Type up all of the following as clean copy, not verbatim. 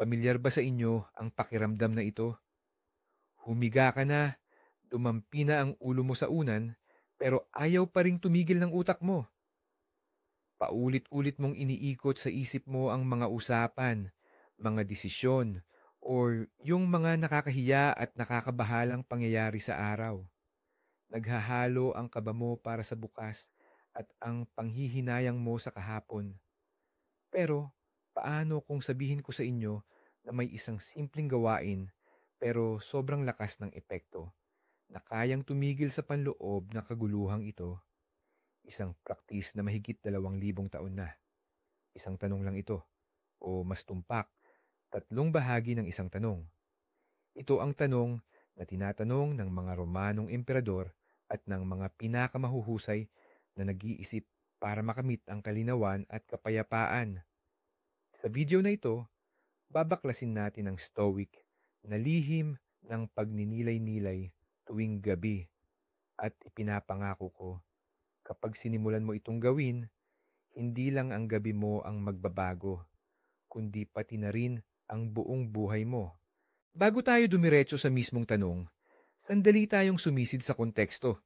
Pamilyar ba sa inyo ang pakiramdam na ito? Humiga ka na, dumampi na ang ulo mo sa unan, pero ayaw pa ring tumigil ng utak mo. Paulit-ulit mong iniikot sa isip mo ang mga usapan, mga desisyon, or yung mga nakakahiya at nakakabahalang pangyayari sa araw. Naghahalo ang kaba mo para sa bukas at ang panghihinayang mo sa kahapon. Pero, paano kung sabihin ko sa inyo na may isang simpleng gawain pero sobrang lakas ng epekto na kayang tumigil sa panloob na kaguluhang ito? Isang praktis na mahigit 2,000 taon na. Isang tanong lang ito, o mas tumpak, tatlong bahagi ng isang tanong. Ito ang tanong na tinatanong ng mga Romanong emperador at ng mga pinakamahuhusay na nag-iisip para makamit ang kalinawan at kapayapaan. Sa video na ito, babaklasin natin ang Stoic na lihim ng pagninilay-nilay tuwing gabi at ipinapangako ko, kapag sinimulan mo itong gawin, hindi lang ang gabi mo ang magbabago, kundi pati na rin ang buong buhay mo. Bago tayo dumiretso sa mismong tanong, sandali tayong sumisid sa konteksto.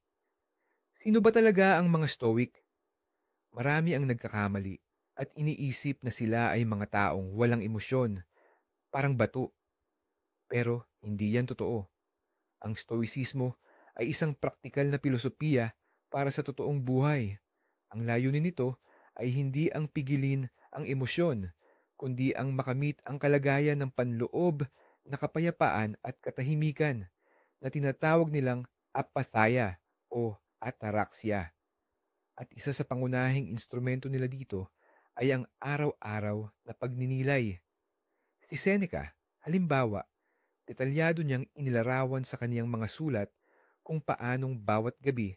Sino ba talaga ang mga Stoic? Marami ang nagkakamali at iniisip na sila ay mga taong walang emosyon, parang bato. Pero hindi yan totoo. Ang Stoicismo ay isang praktikal na pilosopiya para sa totoong buhay. Ang layunin nito ay hindi ang pigilin ang emosyon, kundi ang makamit ang kalagayan ng panloob na kapayapaan at katahimikan na tinatawag nilang apathia o ataraxia. At isa sa pangunahing instrumento nila dito ay ang araw-araw na pagninilay. Si Seneca, halimbawa, detalyado niyang inilarawan sa kaniyang mga sulat kung paanong bawat gabi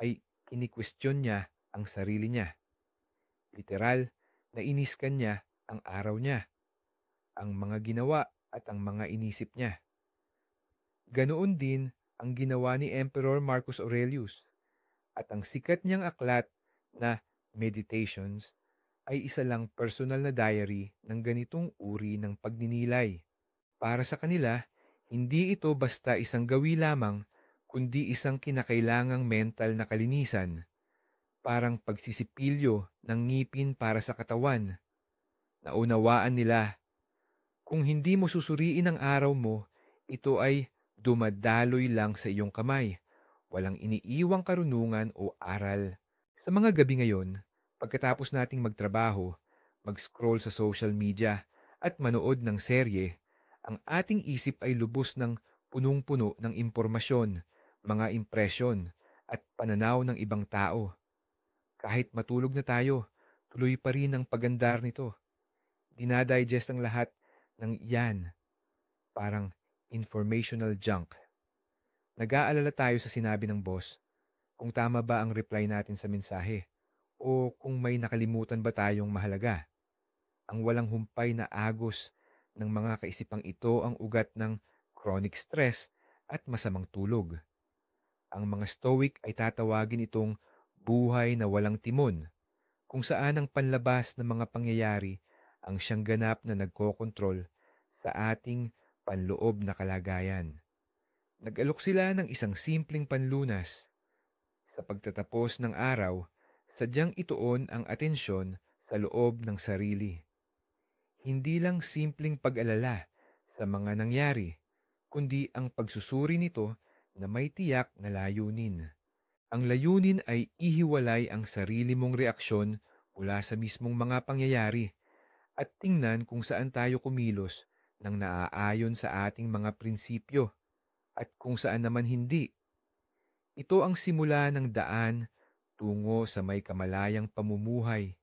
ay kinikwestiyon niya ang sarili niya. Literal na iniskan niya ang araw niya, ang mga ginawa at ang mga inisip niya. Ganoon din ang ginawa ni Emperor Marcus Aurelius, at ang sikat niyang aklat na Meditations ay isa lang personal na diary ng ganitong uri ng pagninilay. Para sa kanila, hindi ito basta isang gawi lamang, kundi isang kinakailangang mental na kalinisan, parang pagsisipilyo ng ngipin para sa katawan. Naunawaan nila, kung hindi mo susuriin ang araw mo, ito ay dumadaloy lang sa iyong kamay, walang iniiwang karunungan o aral. Sa mga gabi ngayon, pagkatapos nating magtrabaho, mag-scroll sa social media, at manood ng serye, ang ating isip ay lubos ng punong-puno ng impormasyon, mga impresyon, at pananaw ng ibang tao. Kahit matulog na tayo, tuloy pa rin ang pagandar nito. Dinadigest ang lahat ng yan, parang informational junk. Nag-aalala tayo sa sinabi ng boss, kung tama ba ang reply natin sa mensahe, o kung may nakalimutan ba tayong mahalaga. Ang walang humpay na agos ng mga kaisipang ito ang ugat ng chronic stress at masamang tulog. Ang mga Stoic ay tatawagin itong buhay na walang timon, kung saan ang panlabas ng mga pangyayari ang siyang ganap na nagkokontrol sa ating panloob na kalagayan. Nag-alok sila ng isang simpleng panlunas. Sa pagtatapos ng araw, sadyang ituon ang atensyon sa loob ng sarili. Hindi lang simpleng pag-alala sa mga nangyari, kundi ang pagsusuri nito na may tiyak na layunin. Ang layunin ay ihiwalay ang sarili mong reaksyon mula sa mismong mga pangyayari at tingnan kung saan tayo kumilos ng naaayon sa ating mga prinsipyo at kung saan naman hindi. Ito ang simula ng daan tungo sa may kamalayang pamumuhay,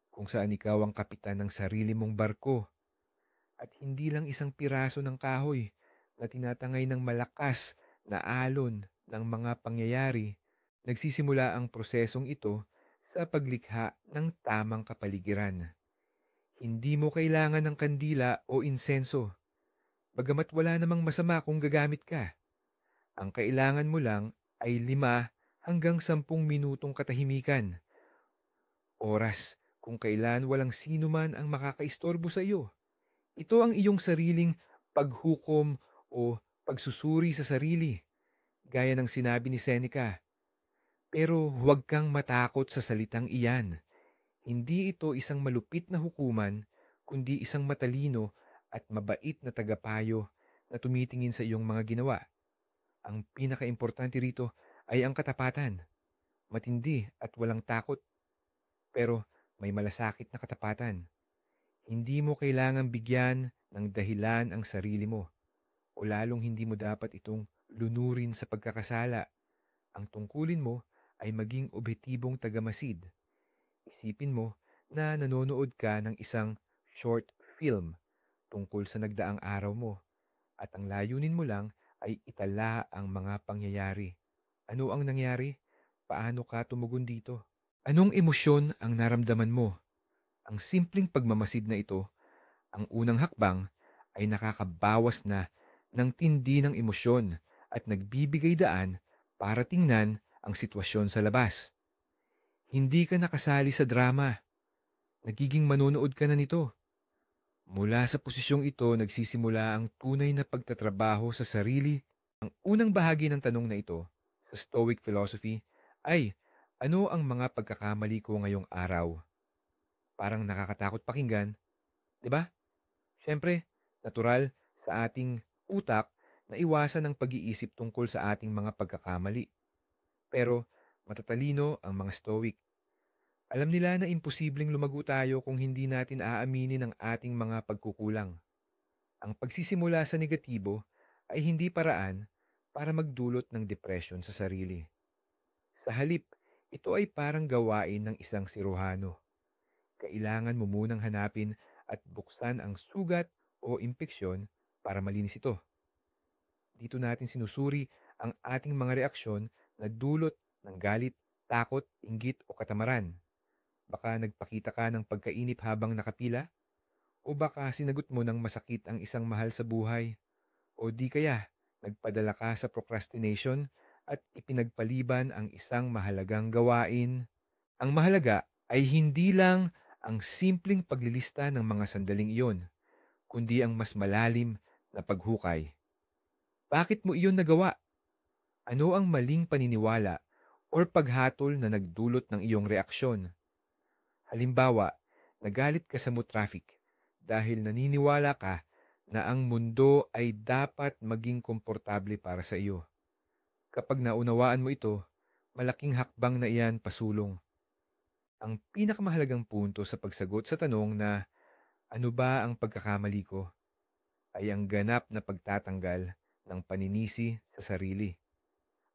kung saan ikaw ang kapitan ng sarili mong barko at hindi lang isang piraso ng kahoy na tinatangay ng malakas na alon ng mga pangyayari. Nagsisimula ang prosesong ito sa paglikha ng tamang kapaligiran. Hindi mo kailangan ng kandila o insenso, bagamat wala namang masama kung gagamit ka. Ang kailangan mo lang ay 5 hanggang 10 minutong katahimikan, oras kung kailan walang sino man ang makakaistorbo sa iyo. Ito ang iyong sariling paghukom o pagsusuri sa sarili, gaya ng sinabi ni Seneca. Pero huwag kang matakot sa salitang iyan. Hindi ito isang malupit na hukuman, kundi isang matalino at mabait na tagapayo na tumitingin sa iyong mga ginawa. Ang pinakaimportante rito ay ang katapatan, matindi at walang takot, pero may malasakit na katapatan. Hindi mo kailangang bigyan ng dahilan ang sarili mo o lalong hindi mo dapat itong lunurin sa pagkakasala. Ang tungkulin mo ay maging objetibong tagamasid. Isipin mo na nanonood ka ng isang short film tungkol sa nagdaang araw mo at ang layunin mo lang ay itala ang mga pangyayari. Ano ang nangyari? Paano ka tumugon dito? Anong emosyon ang naramdaman mo? Ang simpleng pagmamasid na ito, ang unang hakbang, ay nakakabawas na ng tindi ng emosyon at nagbibigay daan para tingnan ang sitwasyon sa labas. Hindi ka nakasali sa drama. Nagiging manonood ka na nito. Mula sa posisyong ito nagsisimula ang tunay na pagtatrabaho sa sarili. Ang unang bahagi ng tanong na ito sa Stoic philosophy ay, ano ang mga pagkakamali ko ngayong araw? Parang nakakatakot pakinggan, di ba? Siyempre, natural sa ating utak na iwasan ang pag-iisip tungkol sa ating mga pagkakamali. Pero matatalino ang mga Stoic. Alam nila na imposibleng lumago tayo kung hindi natin aaminin ang ating mga pagkukulang. Ang pagsisimula sa negatibo ay hindi paraan para magdulot ng depresyon sa sarili. Sa halip, ito ay parang gawain ng isang siruhano. Kailangan mo munang hanapin at buksan ang sugat o impeksyon para malinis ito. Dito natin sinusuri ang ating mga reaksyon na dulot ng galit, takot, inggit o katamaran. Baka nagpakita ka ng pagkainip habang nakapila, o baka sinagot mo ng masakit ang isang mahal sa buhay, o di kaya nagpadala ka sa procrastination at ipinagpaliban ang isang mahalagang gawain. Ang mahalaga ay hindi lang ang simpleng paglilista ng mga sandaling iyon, kundi ang mas malalim na paghukay. Bakit mo iyon nagawa? Ano ang maling paniniwala o paghatol na nagdulot ng iyong reaksyon? Halimbawa, nagalit ka sa traffic dahil naniniwala ka na ang mundo ay dapat maging komportable para sa iyo. Kapag naunawaan mo ito, malaking hakbang na iyan pasulong. Ang pinakamahalagang punto sa pagsagot sa tanong na ano ba ang pagkakamali ko ay ang ganap na pagtatanggal ng paninisi sa sarili.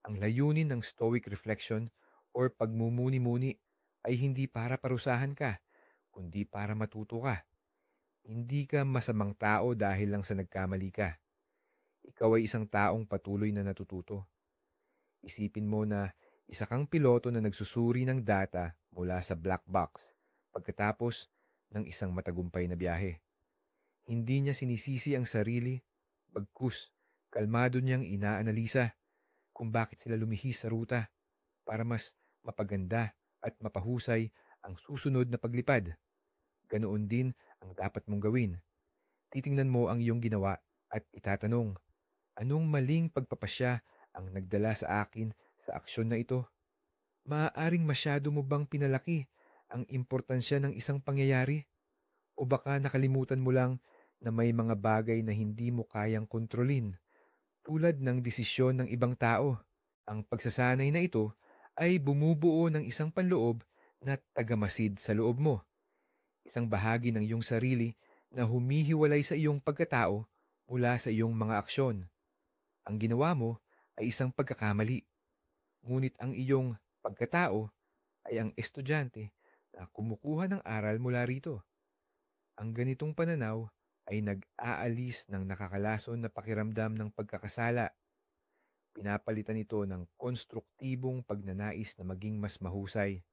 Ang layunin ng Stoic reflection or pagmumuni-muni ay hindi para parusahan ka, kundi para matuto ka. Hindi ka masamang tao dahil lang sa nagkamali ka. Ikaw ay isang taong patuloy na natututo. Isipin mo na isa kang piloto na nagsusuri ng data mula sa black box pagkatapos ng isang matagumpay na biyahe. Hindi niya sinisisi ang sarili, bagkus kalmado niyang inaanalisa kung bakit sila lumihis sa ruta para mas mapaganda at mapahusay ang susunod na paglipad. Ganoon din ang dapat mong gawin. Titingnan mo ang iyong ginawa at itatanong, anong maling pagpapasya ang nagdala sa akin sa aksyon na ito? Maaaring masyado mo bang pinalaki ang importansya ng isang pangyayari? O baka nakalimutan mo lang na may mga bagay na hindi mo kayang kontrolin, tulad ng desisyon ng ibang tao? Ang pagsasanay na ito ay bumubuo ng isang panloob na tagamasid sa loob mo. Isang bahagi ng iyong sarili na humihiwalay sa iyong pagkatao mula sa iyong mga aksyon. Ang ginawa mo ay isang pagkakamali, ngunit ang iyong pagkatao ay ang estudyante na kumukuha ng aral mula rito. Ang ganitong pananaw ay nag-aalis ng nakakalason na pakiramdam ng pagkakasala. Pinapalitan ito ng konstruktibong pagnanais na maging mas mahusay.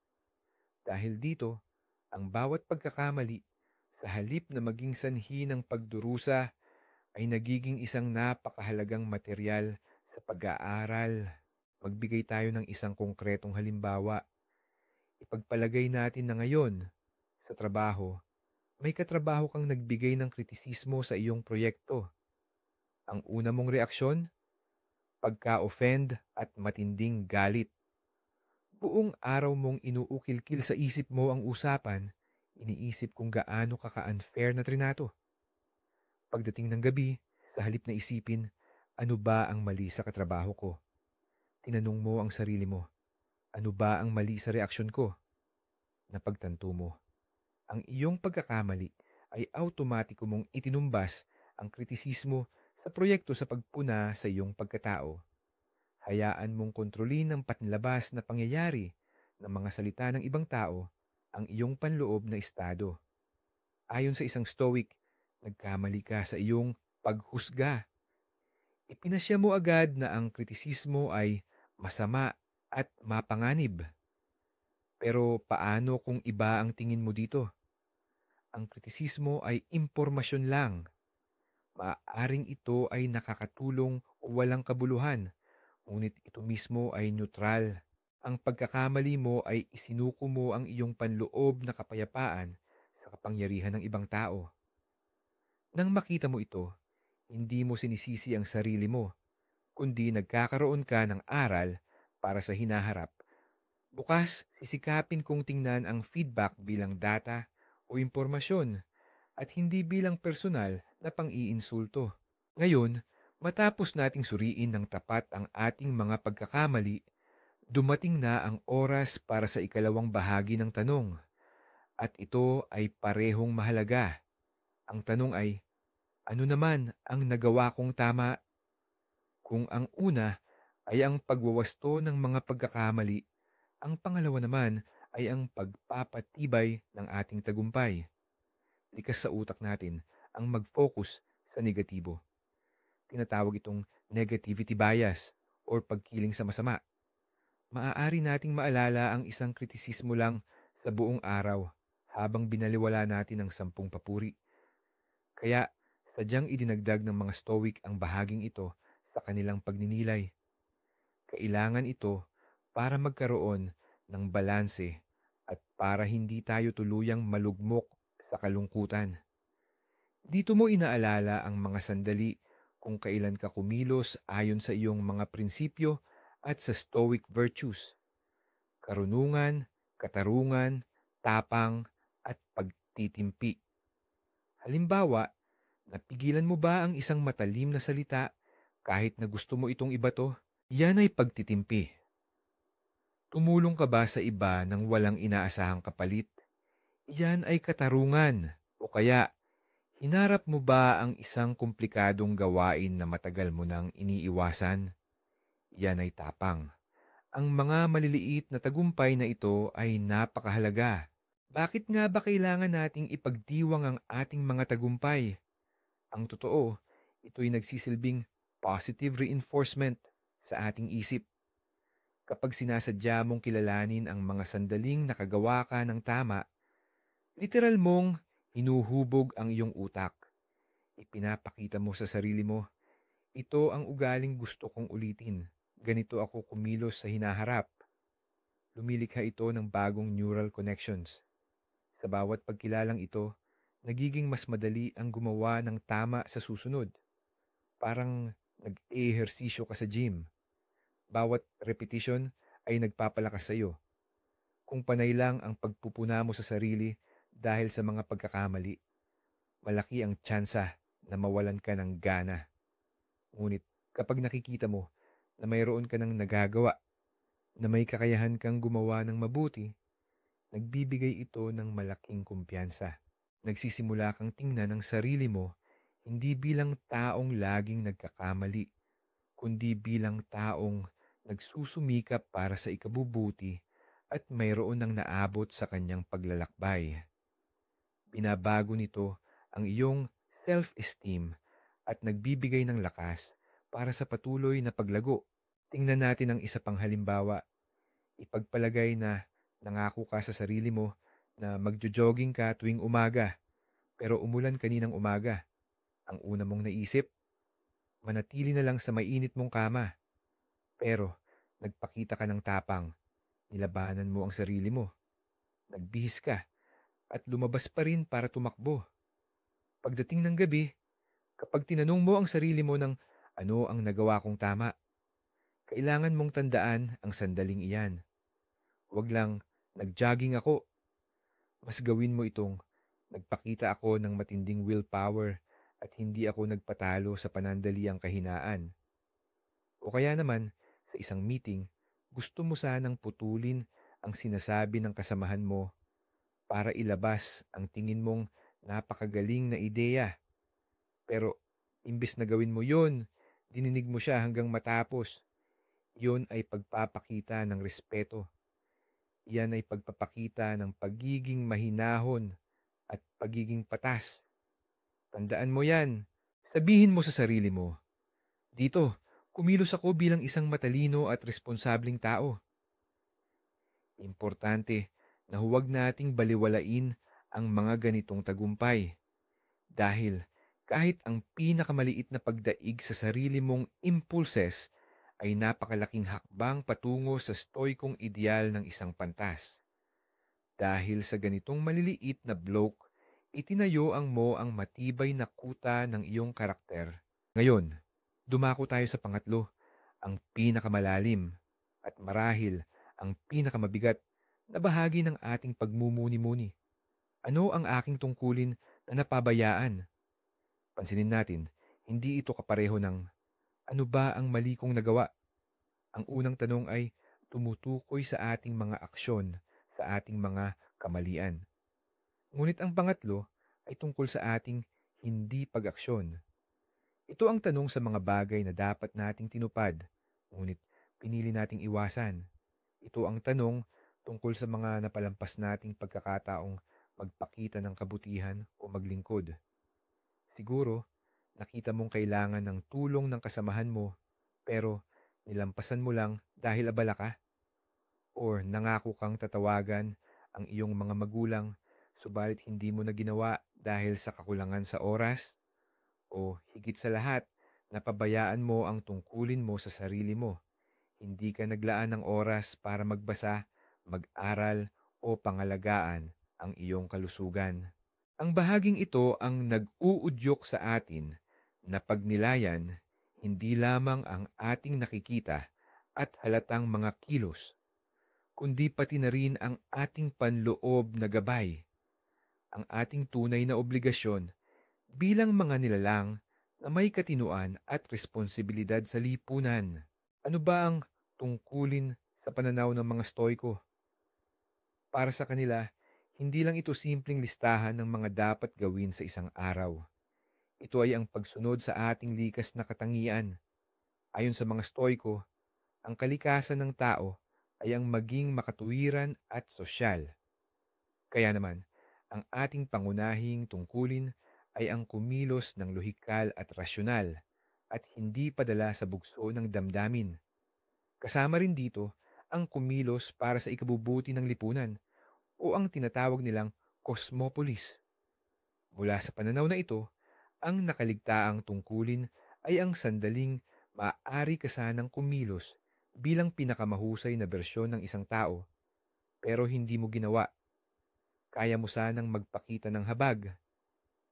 Dahil dito, ang bawat pagkakamali, sa halip na maging sanhi ng pagdurusa, ay nagiging isang napakahalagang material sa pag-aaral. Magbigay tayo ng isang konkretong halimbawa. Ipagpalagay natin na ngayon, sa trabaho, May katrabaho kang nagbigay ng kritisismo sa iyong proyekto. Ang una mong reaksyon, pagka-offend at matinding galit. Buong araw mong inuukil-kil sa isip mo ang usapan, iniisip kung gaano ka ka-unfair na trinato. Pagdating ng gabi, sa halip na isipin, ano ba ang mali sa katrabaho ko? Tinanong mo ang sarili mo, ano ba ang mali sa reaksyon ko? Napagtanto mo, ang iyong pagkakamali ay automatiko mong itinumbas ang kritisismo sa proyekto sa pagpuna sa iyong pagkatao. Hayaan mong kontrolin ng panlabas na pangyayari ng mga salita ng ibang tao ang iyong panloob na estado. Ayon sa isang stoic, nagkamali ka sa iyong paghusga. Ipinasya mo agad na ang kritisismo ay masama at mapanganib. Pero paano kung iba ang tingin mo dito? Ang kritisismo ay impormasyon lang. Maaaring ito ay nakakatulong o walang kabuluhan, ngunit ito mismo ay neutral. Ang pagkakamali mo ay isinuko mo ang iyong panloob na kapayapaan sa kapangyarihan ng ibang tao. Nang makita mo ito, hindi mo sinisisi ang sarili mo, kundi nagkakaroon ka ng aral para sa hinaharap. Bukas, sisikapin kong tingnan ang feedback bilang data o impormasyon at hindi bilang personal na pang-iinsulto. Ngayon, matapos nating suriin ng tapat ang ating mga pagkakamali, dumating na ang oras para sa ikalawang bahagi ng tanong. At ito ay parehong mahalaga. Ang tanong ay, ano naman ang nagawa kong tama? Kung ang una ay ang pagwawasto ng mga pagkakamali, ang pangalawa naman ay ang pagpapatibay ng ating tagumpay. Likas sa utak natin ang mag-focus sa negatibo. Tinatawag itong negativity bias or pagkiling sa masama. Maaari nating maalala ang isang kritisismo lang sa buong araw habang binaliwala natin ang 10 papuri. Kaya sadyang idinagdag ng mga Stoic ang bahaging ito sa kanilang pagninilay. Kailangan ito para magkaroon ng balanse at para hindi tayo tuluyang malugmok sa kalungkutan. Dito mo inaalala ang mga sandali kung kailan ka kumilos ayon sa iyong mga prinsipyo at sa Stoic virtues. Karunungan, katarungan, tapang, at pagtitimpi. Halimbawa, napigilan mo ba ang isang matalim na salita kahit na gusto mo itong ibato? Yan ay pagtitimpi. Tumulong ka ba sa iba nang walang inaasahang kapalit? Yan ay katarungan. O kaya, hinarap mo ba ang isang komplikadong gawain na matagal mo nang iniiwasan? Yan ay tapang. Ang mga maliliit na tagumpay na ito ay napakahalaga. Bakit nga ba kailangan nating ipagdiwang ang ating mga tagumpay? Ang totoo, ito'y nagsisilbing positive reinforcement sa ating isip. Kapag sinasadya mong kilalanin ang mga sandaling nakagawa ka ng tama, literal mong hinuhubog ang iyong utak. Ipinapakita mo sa sarili mo, ito ang ugaling gusto kong ulitin. Ganito ako kumilos sa hinaharap. Lumilikha ito ng bagong neural connections. Sa bawat pagkilalang ito, nagiging mas madali ang gumawa ng tama sa susunod. Parang nag-ehersisyo ka sa gym. Bawat repetition ay nagpapalakas sa iyo. Kung panay lang ang pagpupuna mo sa sarili dahil sa mga pagkakamali, malaki ang tsansa na mawalan ka ng gana. Ngunit kapag nakikita mo na mayroon ka ng nagagawa, na may kakayahan kang gumawa ng mabuti, nagbibigay ito ng malaking kumpiyansa. Nagsisimula kang tingnan ang sarili mo hindi bilang taong laging nagkakamali, kundi bilang taong nagsusumikap para sa ikabubuti at mayroon ng naabot sa kanyang paglalakbay. Binabago nito ang iyong self-esteem at nagbibigay ng lakas para sa patuloy na paglago. Tingnan natin ang isa pang halimbawa. Ipagpalagay na nangako ka sa sarili mo na magjo-jogging ka tuwing umaga, pero umulan kaninang umaga. Ang una mong naisip, manatili na lang sa mainit mong kama. Pero nagpakita ka ng tapang, nilabanan mo ang sarili mo. Nagbihis ka at lumabas pa rin para tumakbo. Pagdating ng gabi, kapag tinanong mo ang sarili mo ng ano ang nagawa kong tama, kailangan mong tandaan ang sandaling iyan. Huwag lang, nag-jogging ako. Mas gawin mo itong, nagpakita ako ng matinding willpower at hindi ako nagpatalo sa panandaliang kahinaan. O kaya naman, sa isang meeting, gusto mo sanang putulin ang sinasabi ng kasamahan mo para ilabas ang tingin mong napakagaling na ideya. Pero imbes na gawin mo yon, dininig mo siya hanggang matapos. Yon ay pagpapakita ng respeto. Yan ay pagpapakita ng pagiging mahinahon at pagiging patas. Tandaan mo yan. Sabihin mo sa sarili mo, dito, kumilos ako bilang isang matalino at responsabling tao. Importante na huwag nating baliwalain ang mga ganitong tagumpay dahil kahit ang pinakamaliit na pagdaig sa sarili mong impulses ay napakalaking hakbang patungo sa stoikong ideal ng isang pantas. Dahil sa ganitong maliliit na bloke, itinayo ang mo ang matibay na kuta ng iyong karakter. Ngayon, dumako tayo sa pangatlo, ang pinakamalalim at marahil ang pinakamabigat na bahagi ng ating pagmumuni-muni. Ano ang aking tungkulin na napabayaan? Pansinin natin, hindi ito kapareho ng ano ba ang mali kong nagawa? Ang unang tanong ay tumutukoy sa ating mga aksyon, sa ating mga kamalian. Ngunit ang pangatlo ay tungkol sa ating hindi pag-aksyon. Ito ang tanong sa mga bagay na dapat nating tinupad, ngunit pinili nating iwasan. Ito ang tanong tungkol sa mga napalampas nating pagkakataong magpakita ng kabutihan o maglingkod. Siguro, nakita mong kailangan ng tulong ng kasamahan mo, pero nilampasan mo lang dahil abala ka. Or nangako kang tatawagan ang iyong mga magulang, subalit hindi mo na ginawa dahil sa kakulangan sa oras. O higit sa lahat, napabayaan mo ang tungkulin mo sa sarili mo. Hindi ka naglaan ng oras para magbasa, mag-aral o pangalagaan ang iyong kalusugan. Ang bahaging ito ang nag-uudyok sa atin na pagnilayan hindi lamang ang ating nakikita at halatang mga kilos, kundi pati na rin ang ating panloob na gabay, ang ating tunay na obligasyon bilang mga nilalang na may katinuan at responsibilidad sa lipunan. Ano ba ang tungkulin sa pananaw ng mga Stoiko? Para sa kanila, hindi lang ito simpleng listahan ng mga dapat gawin sa isang araw. Ito ay ang pagsunod sa ating likas na katangian. Ayon sa mga Stoiko, ang kalikasan ng tao ay ang maging makatuwiran at sosyal. Kaya naman, ang ating pangunahing tungkulin ay ang kumilos ng lohikal at rasyonal at hindi padala sa bugso ng damdamin. Kasama rin dito ang kumilos para sa ikabubuti ng lipunan o ang tinatawag nilang cosmopolis. Mula sa pananaw na ito, ang nakaligtaang tungkulin ay ang sandaling maaari ka sanang kumilos bilang pinakamahusay na bersyon ng isang tao, pero hindi mo ginawa. Kaya mo sanang magpakita ng habag,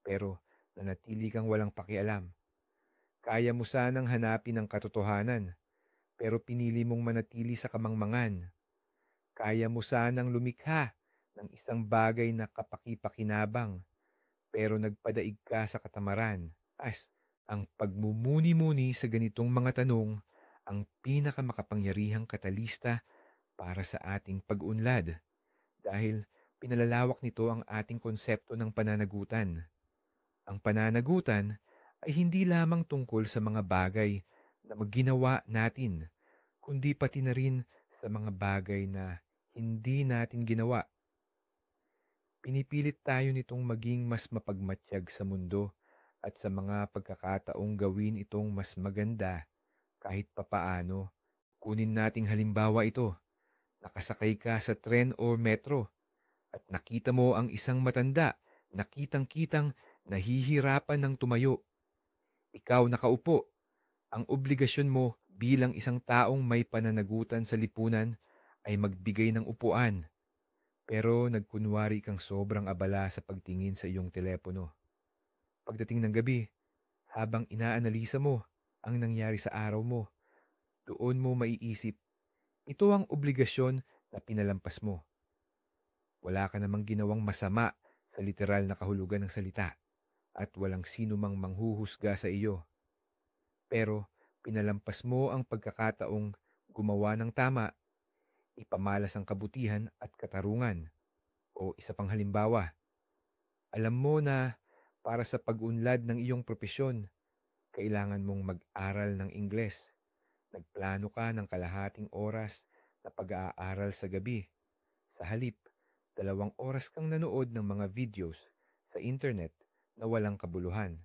pero nanatili kang walang pakialam. Kaya mo sanang hanapin ang katotohanan, pero pinili mong manatili sa kamangmangan. Kaya mo sanang lumikha ng isang bagay na kapaki-pakinabang, pero nagpadaig ka sa katamaran. Ang pagmumuni-muni sa ganitong mga tanong ang pinakamakapangyarihang katalista para sa ating pag-unlad dahil pinalalawak nito ang ating konsepto ng pananagutan. Ang pananagutan ay hindi lamang tungkol sa mga bagay na ginawa natin, kundi pati na rin sa mga bagay na hindi natin ginawa. Pinipilit tayo nitong maging mas mapagmatyag sa mundo at sa mga pagkakataong gawin itong mas maganda kahit papaano. Kunin nating halimbawa ito. Nakasakay ka sa tren o metro at nakita mo ang isang matanda na kitang-kitang nahihirapan ng tumayo. Ikaw nakaupo. Ang obligasyon mo bilang isang taong may pananagutan sa lipunan ay magbigay ng upuan. pero nagkunwari kang sobrang abala sa pagtingin sa iyong telepono. Pagdating ng gabi, habang inaanalisa mo ang nangyari sa araw mo, doon mo maiisip, ito ang obligasyon na pinalampas mo. Wala ka namang ginawang masama sa literal na kahulugan ng salita at walang sino mang manghuhusga sa iyo. Pero pinalampas mo ang pagkakataong gumawa ng tama, ipamalas ang kabutihan at katarungan. O isa pang halimbawa, alam mo na para sa pag-unlad ng iyong propesyon, kailangan mong mag-aral ng Ingles. Nagplano ka ng kalahating oras na pag-aaral sa gabi. Sa halip, 2 oras kang nanood ng mga videos sa internet na walang kabuluhan.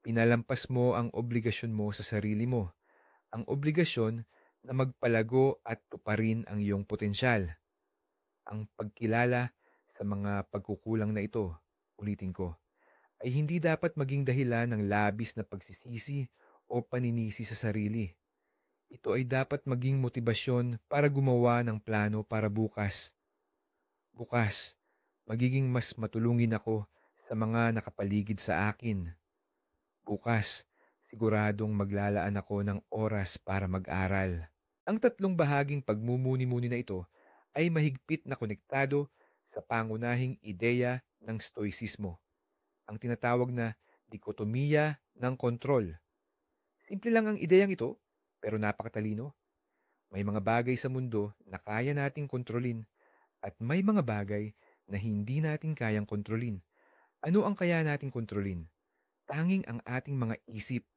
Pinalampas mo ang obligasyon mo sa sarili mo, ang obligasyon na magpalago at tuparin ang iyong potensyal. Ang pagkilala sa mga pagkukulang na ito, ulitin ko, ay hindi dapat maging dahilan ng labis na pagsisisi o paninisi sa sarili. Ito ay dapat maging motibasyon para gumawa ng plano para bukas. Bukas, magiging mas matulungin ako sa mga nakapaligid sa akin. Bukas, siguradong maglalaan ako ng oras para mag-aral. Ang tatlong bahaging pagmumuni-muni na ito ay mahigpit na konektado sa pangunahing ideya ng stoicismo, ang tinatawag na dikotomiya ng kontrol. Simple lang ang ideyang ito, pero napakatalino. May mga bagay sa mundo na kaya nating kontrolin at may mga bagay na hindi natin kayang kontrolin. Ano ang kaya nating kontrolin? Tanging ang ating mga isip,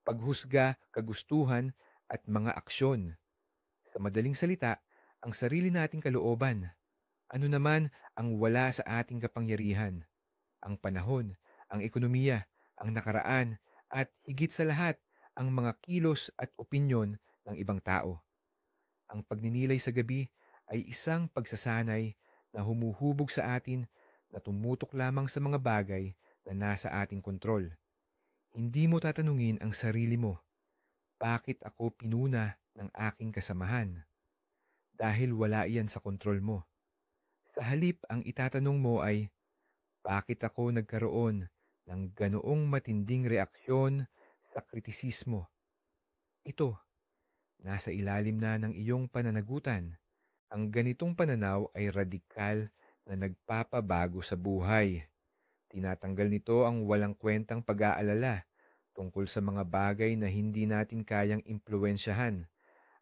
paghusga, kagustuhan at mga aksyon. Sa madaling salita, ang sarili nating kalooban. Ano naman ang wala sa ating kapangyarihan? Ang panahon, ang ekonomiya, ang nakaraan, at higit sa lahat, ang mga kilos at opinyon ng ibang tao. Ang pagninilay sa gabi ay isang pagsasanay na humuhubog sa atin na tumutok lamang sa mga bagay na nasa ating kontrol. Hindi mo tatanungin ang sarili mo, bakit ako pinuna ng aking kasamahan? Dahil wala iyan sa kontrol mo. Sa halip, ang itatanong mo ay, bakit ako nagkaroon ng ganoong matinding reaksyon sa kritisismo? Ito, nasa ilalim na ng iyong pananagutan. Ang ganitong pananaw ay radikal na nagpapabago sa buhay. Tinatanggal nito ang walang kwentang pag-aalala tungkol sa mga bagay na hindi natin kayang impluwensyahan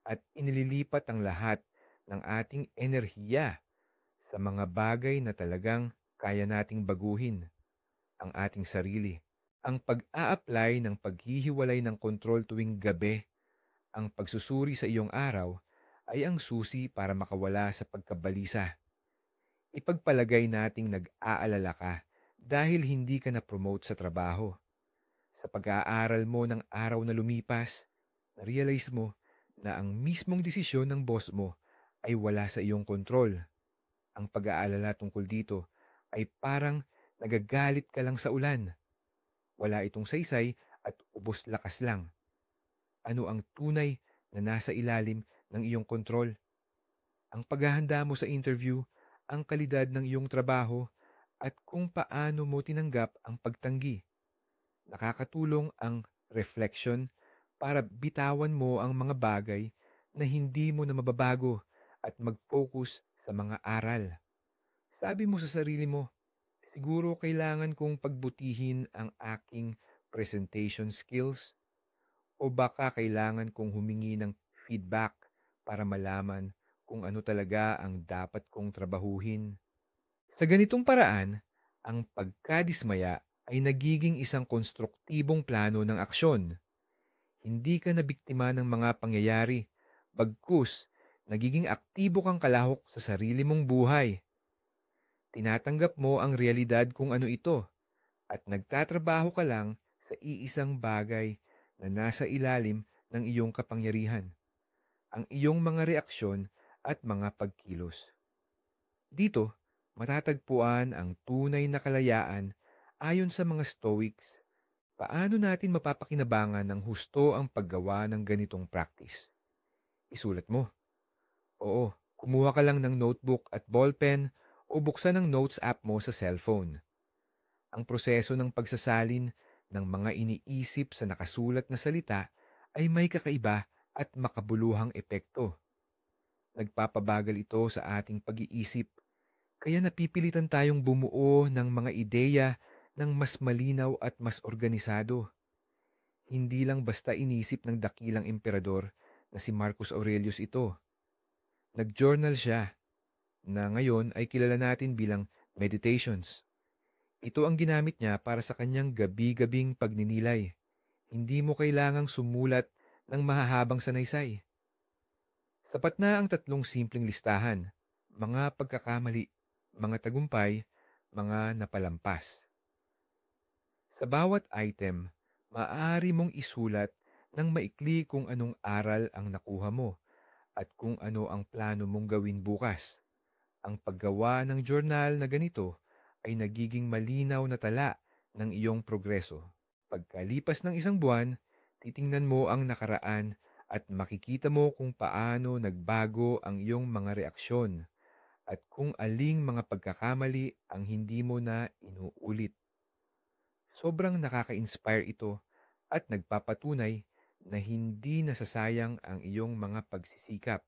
at inililipat ang lahat ng ating enerhiya sa mga bagay na talagang kaya nating baguhin, ang ating sarili. Ang pag-a-apply ng paghihiwalay ng kontrol tuwing gabi, ang pagsusuri sa iyong araw, ay ang susi para makawala sa pagkabalisa. Ipagpalagay nating nag-aalala ka dahil hindi ka na-promote sa trabaho. Sa pag-aaral mo ng araw na lumipas, na-realize mo na ang mismong desisyon ng boss mo ay wala sa iyong kontrol. Ang pag-aalala tungkol dito ay parang nagagalit ka lang sa ulan. Wala itong saysay at ubos lakas lang. Ano ang tunay na nasa ilalim ng iyong kontrol? Ang paghahanda mo sa interview, ang kalidad ng iyong trabaho, at kung paano mo tinanggap ang pagtanggi. Nakakatulong ang reflection para bitawan mo ang mga bagay na hindi mo na mababago at mag-focus sa mga aral. Sabi mo sa sarili mo, siguro kailangan kong pagbutihin ang aking presentation skills o baka kailangan kong humingi ng feedback para malaman kung ano talaga ang dapat kong trabahuhin. Sa ganitong paraan, ang pagkadismaya ay nagiging isang konstruktibong plano ng aksyon. Hindi ka na biktima ng mga pangyayari, bagkus nagiging aktibo kang kalahok sa sarili mong buhay. Tinatanggap mo ang realidad kung ano ito at nagtatrabaho ka lang sa iisang bagay na nasa ilalim ng iyong kapangyarihan, ang iyong mga reaksyon at mga pagkilos. Dito, matatagpuan ang tunay na kalayaan ayon sa mga Stoics. Paano natin mapapakinabangan ng husto ang paggawa ng ganitong practice? Isulat mo. Oo, kumuha ka lang ng notebook at ballpen o buksan ang notes app mo sa cellphone. Ang proseso ng pagsasalin ng mga iniisip sa nakasulat na salita ay may kakaiba at makabuluhang epekto. Nagpapabagal ito sa ating pag-iisip, kaya napipilitan tayong bumuo ng mga ideya ng mas malinaw at mas organisado. Hindi lang basta inisip ng dakilang emperador na si Marcus Aurelius ito. Nag-journal siya na ngayon ay kilala natin bilang meditations. Ito ang ginamit niya para sa kanyang gabi-gabing pagninilay. Hindi mo kailangang sumulat ng mahahabang sanaysay. Sapat na ang tatlong simpleng listahan: mga pagkakamali, mga tagumpay, mga napalampas. Sa bawat item, maaari mong isulat ng maikli kung anong aral ang nakuha mo at kung ano ang plano mong gawin bukas. Ang paggawa ng journal na ganito ay nagiging malinaw na tala ng iyong progreso. Pagkalipas ng isang buwan, titingnan mo ang nakaraan at makikita mo kung paano nagbago ang iyong mga reaksyon at kung aling mga pagkakamali ang hindi mo na inuulit. Sobrang nakaka-inspire ito at nagpapatunay na hindi nasasayang ang iyong mga pagsisikap.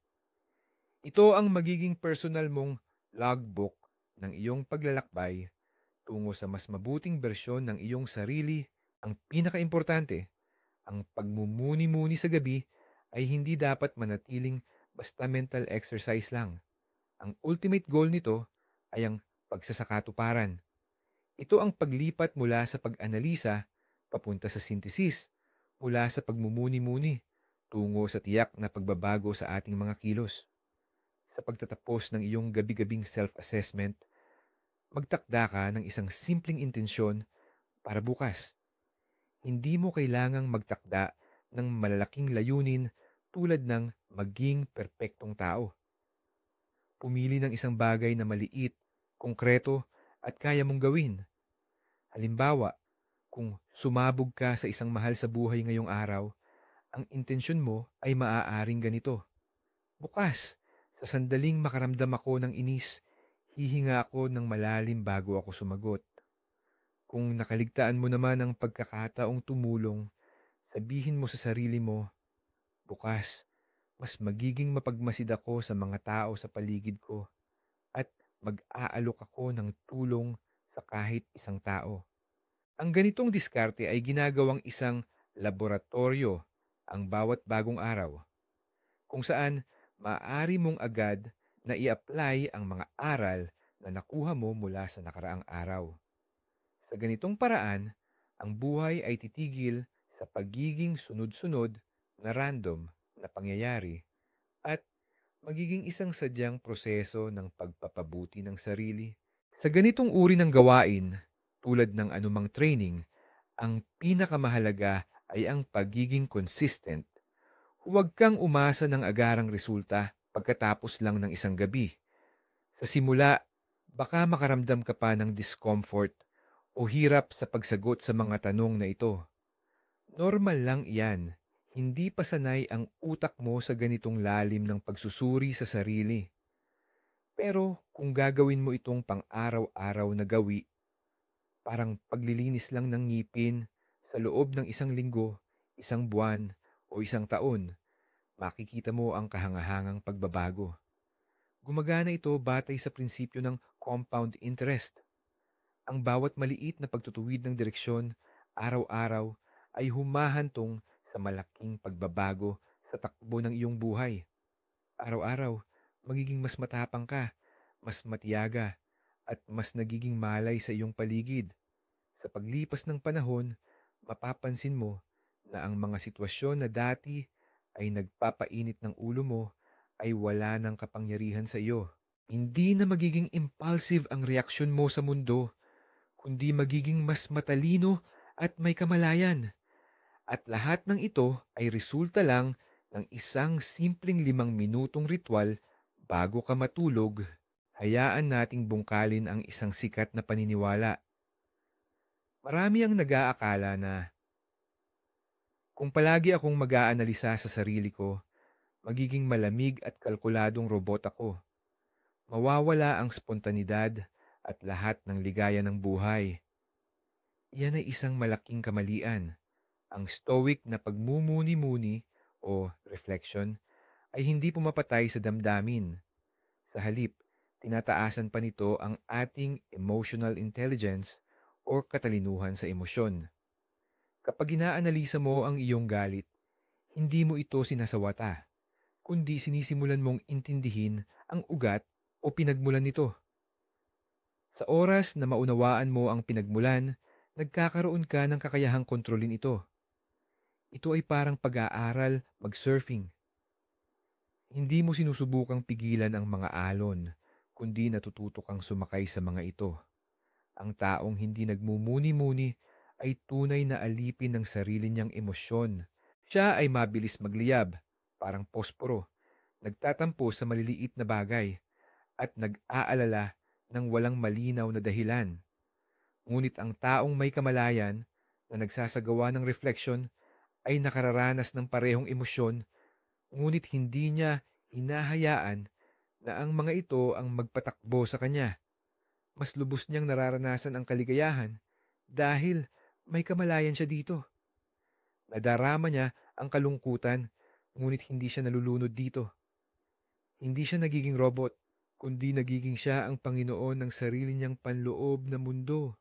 Ito ang magiging personal mong logbook ng iyong paglalakbay tungo sa mas mabuting bersyon ng iyong sarili. Ang pinakaimportante, ang pagmumuni-muni sa gabi ay hindi dapat manatiling basta mental exercise lang. Ang ultimate goal nito ay ang pagsasakatuparan. Ito ang paglipat mula sa pag-analisa papunta sa synthesis, mula sa pagmumuni-muni tungo sa tiyak na pagbabago sa ating mga kilos. Sa pagtatapos ng iyong gabi-gabing self-assessment, magtakda ka ng isang simpleng intensyon para bukas. Hindi mo kailangang magtakda ng malalaking layunin tulad ng maging perpektong tao. Pumili ng isang bagay na maliit, konkreto at kaya mong gawin. Halimbawa, kung sumabog ka sa isang mahal sa buhay ngayong araw, ang intensyon mo ay maaaring ganito: bukas, sa sandaling makaramdam ako ng inis, hihinga ako ng malalim bago ako sumagot. Kung nakaligtaan mo naman ang pagkakataong tumulong, sabihin mo sa sarili mo, bukas, mas magiging mapagmasid ako sa mga tao sa paligid ko at mag-aalok ako ng tulong sa kahit isang tao. Ang ganitong diskarte ay ginagawang isang laboratorio ang bawat bagong araw, kung saan maaari mong agad na i-apply ang mga aral na nakuha mo mula sa nakaraang araw. Sa ganitong paraan, ang buhay ay titigil sa pagiging sunod-sunod na random na pangyayari at magiging isang sadyang proseso ng pagpapabuti ng sarili. Sa ganitong uri ng gawain, tulad ng anumang training, ang pinakamahalaga ay ang pagiging consistent. Huwag kang umasa ng agarang resulta pagkatapos lang ng isang gabi. Sa simula, baka makaramdam ka pa ng discomfort o hirap sa pagsagot sa mga tanong na ito. Normal lang iyan. Hindi pa sanay ang utak mo sa ganitong lalim ng pagsusuri sa sarili. Pero kung gagawin mo itong pang-araw-araw na gawi, parang paglilinis lang ng ngipin, sa loob ng isang linggo, isang buwan, o isang taon, makikita mo ang kahangahangang pagbabago. Gumagana ito batay sa prinsipyo ng compound interest. Ang bawat maliit na pagtutuwid ng direksyon, araw-araw, ay humahantong sa malaking pagbabago sa takbo ng iyong buhay. Araw-araw, magiging mas matapang ka, mas matiyaga, at mas nagiging malay sa iyong paligid. Sa paglipas ng panahon, mapapansin mo na ang mga sitwasyon na dati ay nagpapainit ng ulo mo ay wala ng kapangyarihan sa iyo. Hindi na magiging impulsive ang reaksyon mo sa mundo, kundi magiging mas matalino at may kamalayan. At lahat ng ito ay resulta lang ng isang simpleng 5 minutong ritual bago ka matulog. Hayaan nating bungkalin ang isang sikat na paniniwala. Marami ang nag-aakala na kung palagi akong mag-aanalisa sa sarili ko, magiging malamig at kalkuladong robot ako. Mawawala ang spontanidad at lahat ng ligaya ng buhay. Yan ay isang malaking kamalian. Ang stoic na pagmumuni-muni o reflection ay hindi pumapatay sa damdamin. Sa halip, tinataasan pa nito ang ating emotional intelligence o katalinuhan sa emosyon. Kapag inaanalisa mo ang iyong galit, hindi mo ito sinasawata, kundi sinisimulan mong intindihin ang ugat o pinagmulan nito. Sa oras na maunawaan mo ang pinagmulan, nagkakaroon ka ng kakayahang kontrolin ito. Ito ay parang pag-aaral, mag-surfing. Hindi mo sinusubukang pigilan ang mga alon, kundi natututo kang sumakay sa mga ito. Ang taong hindi nagmumuni-muni ay tunay na alipin ng sarili niyang emosyon. Siya ay mabilis magliyab, parang posporo, nagtatampo sa maliliit na bagay, at nag-aalala ng walang malinaw na dahilan. Ngunit ang taong may kamalayan na nagsasagawa ng refleksyon ay nakararanas ng parehong emosyon, ngunit hindi niya hinahayaan na ang mga ito ang magpatakbo sa kanya. Mas lubos niyang nararanasan ang kaligayahan dahil may kamalayan siya dito. Nadarama niya ang kalungkutan, ngunit hindi siya nalulunod dito. Hindi siya nagiging robot, kundi nagiging siya ang Panginoon ng sarili niyang panloob na mundo,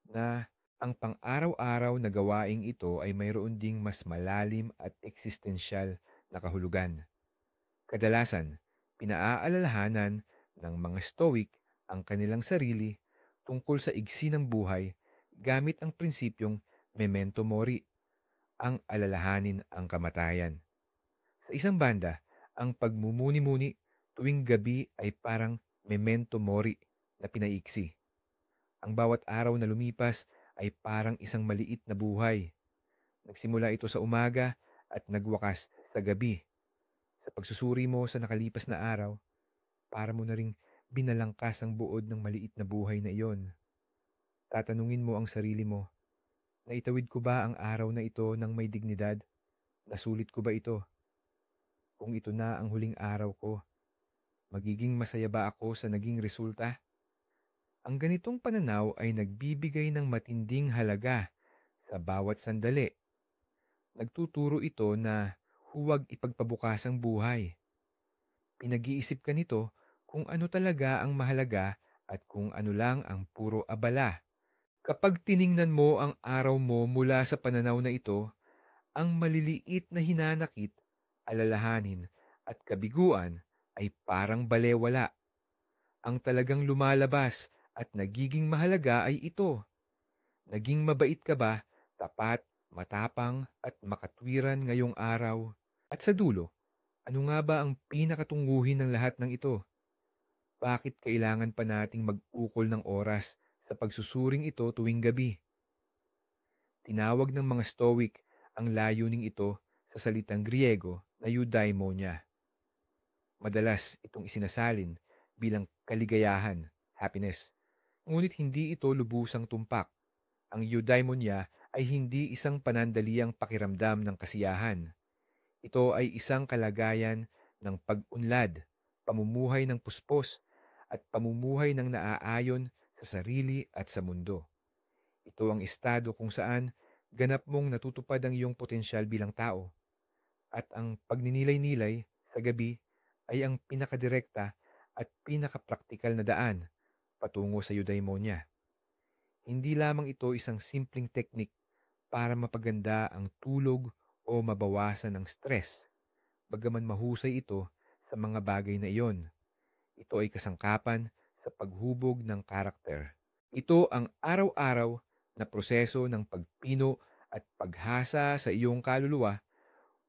na ang pang-araw-araw na gawaing ito ay mayroon ding mas malalim at eksistensyal na kahulugan. Kadalasan, pinaaalalahanan ng mga Stoic ang kanilang sarili tungkol sa igsi ng buhay gamit ang prinsipyong memento mori, ang alalahanin ang kamatayan. Sa isang banda, ang pagmumuni-muni tuwing gabi ay parang memento mori na pinaiksi. Ang bawat araw na lumipas ay parang isang maliit na buhay. Nagsimula ito sa umaga at nagwakas sa gabi. Sa pagsusuri mo sa nakalipas na araw, para mo na ring binalangkas ang buod ng maliit na buhay na iyon. Tatanungin mo ang sarili mo, naitawid ko ba ang araw na ito ng may dignidad? Nasulit ko ba ito? Kung ito na ang huling araw ko, magiging masaya ba ako sa naging resulta? Ang ganitong pananaw ay nagbibigay ng matinding halaga sa bawat sandali. Nagtuturo ito na huwag ipagpabukas ang buhay. Pinag-iisip ka nito kung ano talaga ang mahalaga at kung ano lang ang puro abala. Kapag tiningnan mo ang araw mo mula sa pananaw na ito, ang maliliit na hinanakit, alalahanin at kabiguan ay parang balewala. Ang talagang lumalabas at nagiging mahalaga ay ito. Naging mabait ka ba, tapat, matapang at makatwiran ngayong araw? At sa dulo, ano nga ba ang pinakatunguhin ng lahat ng ito? Bakit kailangan pa nating mag-ukol ng oras sa pagsusuring ito tuwing gabi? Tinawag ng mga Stoic ang layuning ito sa salitang Griego na eudaimonia. Madalas itong isinasalin bilang kaligayahan, happiness. Ngunit hindi ito lubusang tumpak. Ang eudaimonia ay hindi isang panandaliang pakiramdam ng kasiyahan. Ito ay isang kalagayan ng pag-unlad, pamumuhay ng puspos, at pamumuhay ng naaayon sa sarili at sa mundo. Ito ang estado kung saan ganap mong natutupad ang iyong potensyal bilang tao. At ang pagninilay-nilay sa gabi ay ang pinakadirekta at pinakapraktikal na daan patungo sa eudaimonia. Hindi lamang ito isang simpleng teknik para mapaganda ang tulog o mabawasan ang stress, bagaman mahusay ito sa mga bagay na iyon. Ito ay kasangkapan sa paghubog ng karakter. Ito ang araw-araw na proseso ng pagpino at paghasa sa iyong kaluluwa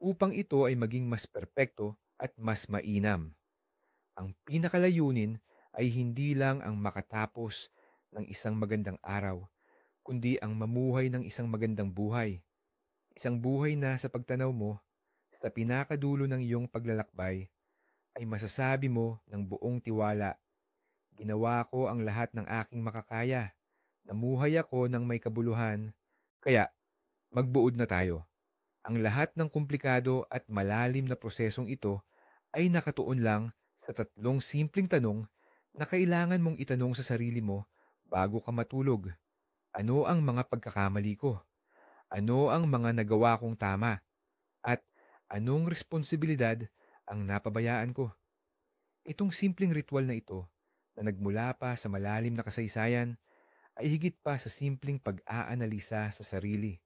upang ito ay maging mas perpekto at mas mainam. Ang pinakalayunin ay hindi lang ang makatapos ng isang magandang araw, kundi ang mamuhay ng isang magandang buhay. Isang buhay na sa pagtanaw mo, sa pinakadulo ng iyong paglalakbay, ay masasabi mo ng buong tiwala, ginawa ko ang lahat ng aking makakaya. Namuhay ako ng may kabuluhan. Kaya, magbuod na tayo. Ang lahat ng komplikado at malalim na prosesong ito ay nakatuon lang sa tatlong simpleng tanong na kailangan mong itanong sa sarili mo bago ka matulog. Ano ang mga pagkakamali ko? Ano ang mga nagawa kong tama? At anong responsibilidad ang napabayaan ko? Itong simpleng ritual na ito na nagmula pa sa malalim na kasaysayan ay higit pa sa simpleng pag-aanalisa sa sarili.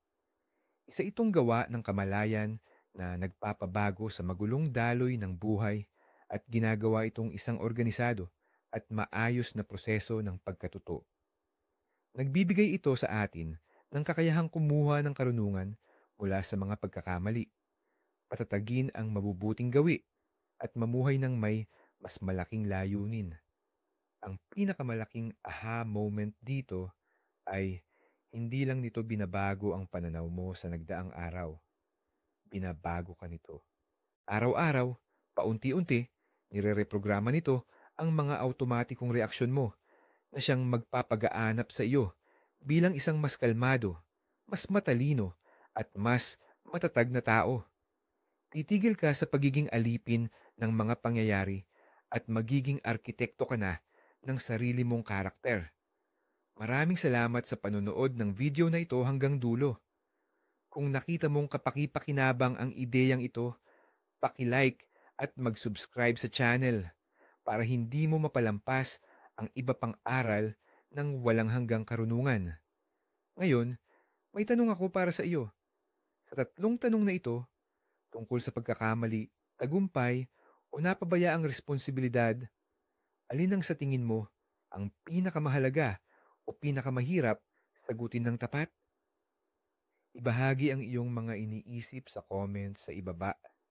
Isa itong gawa ng kamalayan na nagpapabago sa magulong daloy ng buhay at ginagawa itong isang organisado at maayos na proseso ng pagkatuto. Nagbibigay ito sa atin ng kakayahang kumuha ng karunungan mula sa mga pagkakamali, patatagin ang mabubuting gawi at mamuhay ng may mas malaking layunin. Ang pinakamalaking aha moment dito ay hindi lang nito binabago ang pananaw mo sa nagdaang araw. Binabago ka nito. Araw-araw, paunti-unti, nire-reprograma nito ang mga automatikong reaksyon mo na siyang magpapagaanap sa iyo bilang isang mas kalmado, mas matalino, at mas matatag na tao. Titigil ka sa pagiging alipin ng mga pangyayari at magiging arkitekto ka na ng sarili mong karakter. Maraming salamat sa panonood ng video na ito hanggang dulo. Kung nakita mong kapaki-pakinabang ang ideyang ito, paki-like at mag-subscribe sa channel para hindi mo mapalampas ang iba pang aral ng walang hanggang karunungan. Ngayon, may tanong ako para sa iyo. Sa tatlong tanong na ito, tungkol sa pagkakamali, tagumpay, o napabayaang responsibilidad, alin ang sa tingin mo ang pinakamahalaga o pinakamahirap sagutin ng tapat? Ibahagi ang iyong mga iniisip sa comments sa ibaba.